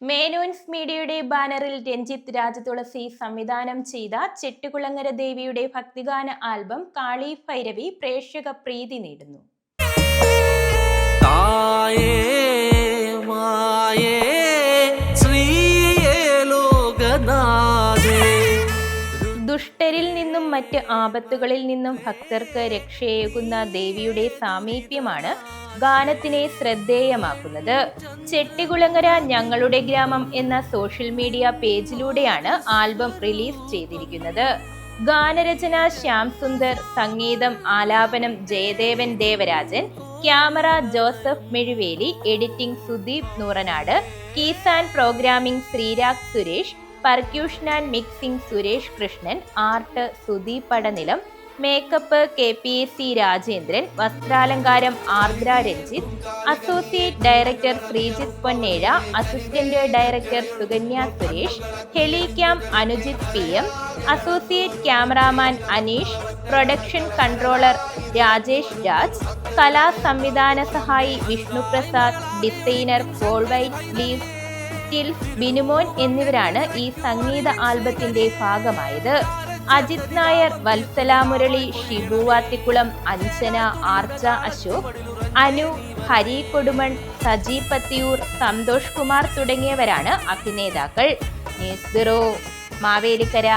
മേനോൻസ് മീഡിയയുടെ ബാനറിൽ രഞ്ജിത്ത് രാജതുളസി സംവിധാനം ചെയ്ത ചെട്ടികുളങ്ങര ദേവിയുടെ ഭക്തിഗാന ആൽബം കാളി ഭൈരവി പ്രേക്ഷക പ്രീതി നേടുന്നു. ദുഷ്ടരിൽ നിന്നും മറ്റ് ആപത്തുകളിൽ നിന്നും ഭക്തർക്ക് രക്ഷയേകുന്ന ദേവിയുടെ സാമീപ്യമാണ് ഗാനത്തിനെ ശ്രദ്ധേയമാക്കുന്നത്. ചെട്ടികുളങ്ങര ഞങ്ങളുടെ ഗ്രാമം എന്ന സോഷ്യൽ മീഡിയ പേജിലൂടെയാണ് ആൽബം റിലീസ് ചെയ്തിരിക്കുന്നത്. ഗാനരചന ശ്യാം സുന്ദർ, സംഗീതം ആലാപനം Jayadevan Devarajan, camera Joseph Mezhuveli, editing Sudeep Nooranad, keys and programming Sreerag Suresh, percussion and mixing Suresh Krishnan, art Sudeep Padanilam, makeup KPAC Rajendran, വസ്ത്രാലങ്കാരം Ardra Ranjith, associate director Sreejith Ponnezha, assistant director Sukanya Suresh, helicam Anujith PM, associate cameraman Aneesh, production controller Rajesh Raj, കലാ സംവിധാന സഹായി Vishnuprasad, designer Paul White Sleeve stills Binumon എന്നിവരാണ് ഈ സംഗീത ആൽബത്തിന്റെ ഭാഗമായത്. അജിത് നായർ, വത്സല മുരളി, ഷിബു വാത്തിക്കുളം, അഞ്ജന, ആർച്ച അശോക്, അനു, ഹരി കൊടുമൺ, സജി പത്തിയൂർ, സന്തോഷ് കുമാർ തുടങ്ങിയവരാണ് അഭിനേതാക്കൾ. News bureau, Mavelikkara.